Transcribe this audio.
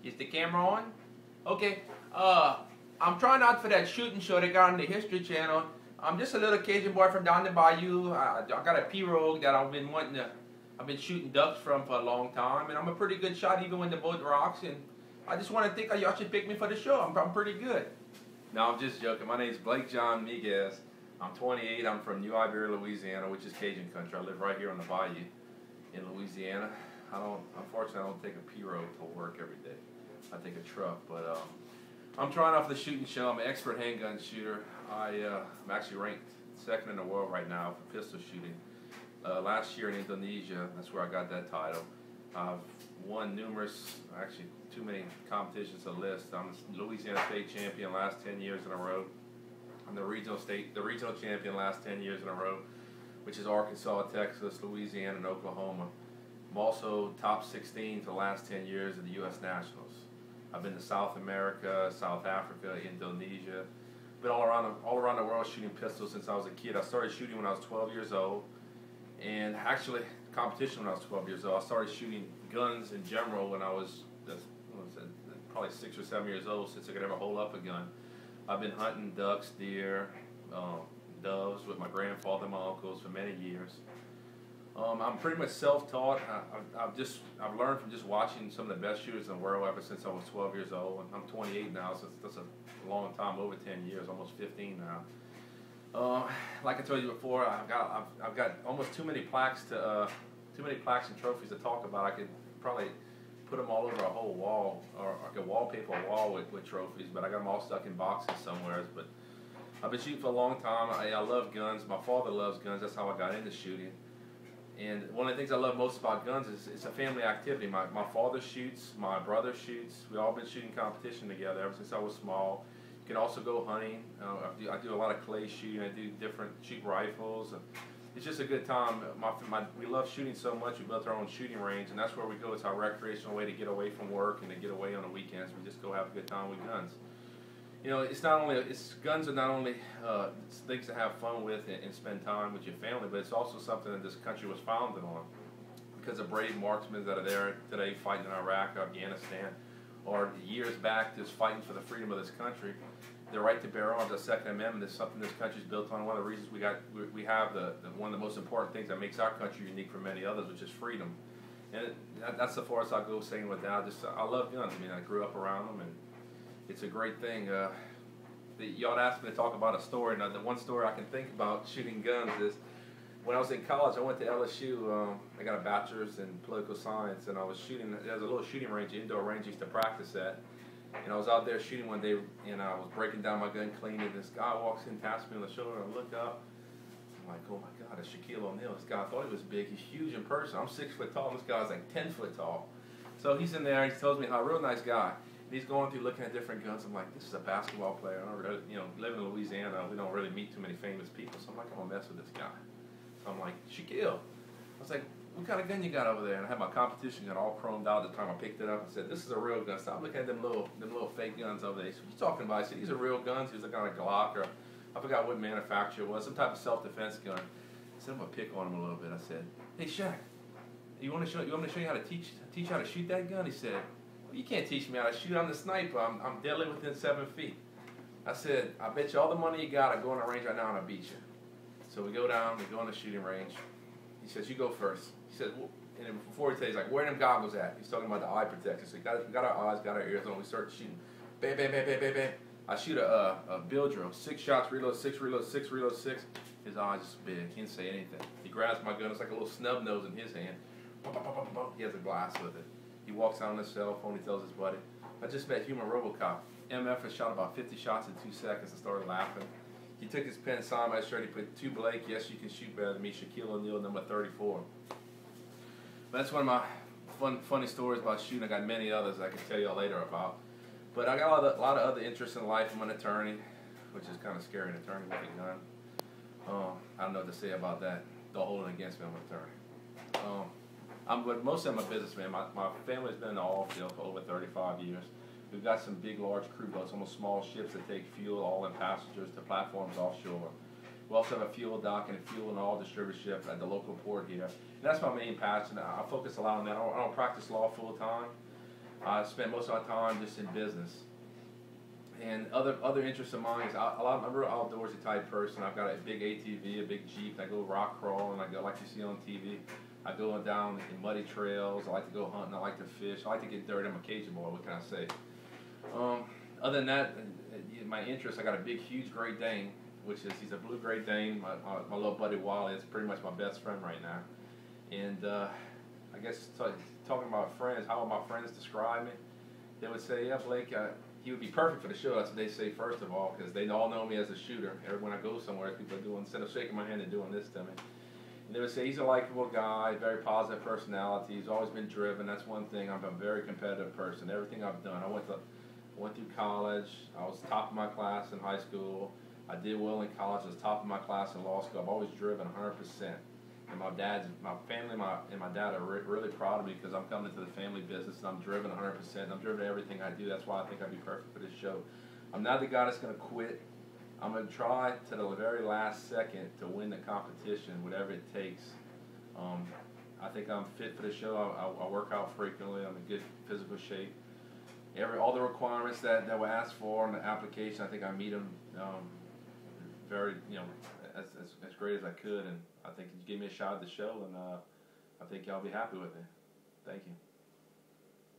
Is the camera on? Okay. I'm trying out for that shooting show they got on the History Channel. I'm just a little Cajun boy from down the bayou. I got a pirogue that I've been shooting ducks from for a long time, and I'm a pretty good shot even when the boat rocks. And I just want to think y'all should pick me for the show. I'm pretty good. No, I'm just joking. My name's Blake John Miguez. I'm 28. I'm from New Iberia, Louisiana, which is Cajun country. I live right here on the bayou in Louisiana. Unfortunately, I don't take a pirogue to work every day. I take a truck, but I'm trying out for the shooting show. I'm an expert handgun shooter. I'm actually ranked second in the world right now for pistol shooting. Last year in Indonesia, that's where I got that title. I've won numerous, actually too many competitions to list. I'm the Louisiana state champion last 10 years in a row. I'm the regional champion last 10 years in a row, which is Arkansas, Texas, Louisiana, and Oklahoma. I'm also top 16 for the last 10 years of the U.S. Nationals. I've been to South America, South Africa, Indonesia. Been all around the world shooting pistols since I was a kid. I started shooting when I was 12 years old, and actually competition when I was 12 years old. I started shooting guns in general when I was probably 6 or 7 years old, since I could ever hold up a gun. I've been hunting ducks, deer, doves with my grandfather and my uncles for many years. I'm pretty much self-taught. I've learned from just watching some of the best shooters in the world ever since I was 12 years old. And I'm 28 now, so that's a long time, over 10 years, almost 15 now. Like I told you before, I've got almost too many plaques and trophies to talk about. I could probably put them all over a whole wall, or I could wallpaper a wall with trophies, but I got them all stuck in boxes somewhere. But I've been shooting for a long time. I love guns. My father loves guns. That's how I got into shooting. And one of the things I love most about guns is it's a family activity. My father shoots, my brother shoots. We've all been shooting competition together ever since I was small. You can also go hunting. I do a lot of clay shooting. I do shoot rifles. It's just a good time. We love shooting so much. We built our own shooting range, and that's where we go. It's our recreational way to get away from work and to get away on the weekends. We just go have a good time with guns. You know, guns are not only things to have fun with and spend time with your family, but it's also something that this country was founded on, because of brave marksmen that are there today fighting in Iraq, Afghanistan, or years back just fighting for the freedom of this country. The right to bear arms, the Second Amendment, is something this country's built on. One of the reasons we have one of the most important things that makes our country unique from many others, which is freedom. And that's the farthest I'll go saying with that. I love guns. I mean, I grew up around them, and it's a great thing. Y'all asked me to talk about a story. Now, the one story I can think about shooting guns is when I was in college. I went to LSU. I got a bachelor's in political science, and I was shooting. There's a little shooting range, indoor range, I used to practice at. And I was out there shooting one day, and I was breaking down my gun, cleaning. This guy walks in, taps me on the shoulder, and I look up. I'm like, oh my God, it's Shaquille O'Neal. This guy, I thought he was big. He's huge in person. I'm 6 foot tall, and this guy's like 10 foot tall. So he's in there. He tells me how a real nice guy. He's going through looking at different guns. I'm like, this is a basketball player. Living in Louisiana, we don't really meet too many famous people. So I'm like, I'm gonna mess with this guy. So I'm like, Shaquille. I was like, what kind of gun you got over there? And I had my competition gun all chromed out at the time I picked it up. I said, this is a real gun. Stop looking at them little fake guns over there. He said, what you talking about? I said, these are real guns. He was like on a Glock, or I forgot what manufacturer it was, some type of self-defense gun. I said, I'm gonna pick on him a little bit. I said, hey Shaq, you want me to show you how to teach how to shoot that gun? He said, well, you can't teach me how to shoot. I'm the sniper. I'm deadly within 7 feet. I said, I bet you all the money you got, I go on the range right now and I'll beat you. So we go down, we go on the shooting range. He says, you go first. He said, well, and then before he says, he's like, where are them goggles at? He's talking about the eye protection. So we got our eyes, got our ears on. We start shooting. Bam, bam, bam, bam, bam, bam. I shoot a bill drill. 6 shots, reload, 6, reload, 6, reload, 6. His eyes just big. He didn't say anything. He grabs my gun. It's like a little snub nose in his hand. He has a glass with it. He walks out on his cell phone. He tells his buddy, I just met Human Robocop. MF has shot about 50 shots in 2 seconds. I started laughing. He took his pen, signed my shirt. He put, to Blake, yes, you can shoot better than me. Shaquille O'Neal, number 34. But that's one of my funny stories about shooting. I got many others I can tell you all later about. But I got a lot of other interests in life. I'm an attorney, which is kind of scary, an attorney with a gun. I don't know what to say about that. Don't hold it against me, I'm an attorney. But mostly I'm a businessman. My family's been in the oil field for over 35 years. We've got some big, large crew boats, almost small ships that take fuel, all in passengers, to platforms offshore. We also have a fuel dock and a fuel and oil distributorship at the local port here. And that's my main passion. I focus a lot on that. I don't practice law full time. I spent most of my time just in business. And other interests of mine is I'm a real outdoorsy type person. I've got a big ATV, a big Jeep. I go rock crawling. I go like you see on TV. I go down in muddy trails. I like to go hunting. I like to fish. I like to get dirty. I'm a Cajun boy. What can I say? Other than that, my interest, I got a big, huge Great Dane, he's a blue Great Dane. My little buddy Wally is pretty much my best friend right now. And I guess talking about friends, how would my friends describe me? They would say, yeah, Blake, he would be perfect for the show. That's what they say first of all, because they all know me as a shooter. When I go somewhere, people are doing, instead of shaking my hand, they're doing this to me. And they would say he's a likable guy, very positive personality. He's always been driven. That's one thing. I'm a very competitive person. Everything I've done, I went through college. I was top of my class in high school. I did well in college. I was top of my class in law school. I've always driven 100%. And my family, and my dad are really proud of me because I'm coming into the family business and I'm driven 100%. I'm driven to everything I do. That's why I think I'd be perfect for this show. I'm not the guy that's going to quit. I'm going to try to the very last second to win the competition, whatever it takes. I think I'm fit for the show. I work out frequently. I'm in good physical shape. All the requirements that were asked for in the application, I think I meet them very, as great as I could. And I think you gave me a shot at the show, and I think y'all be happy with it. Thank you.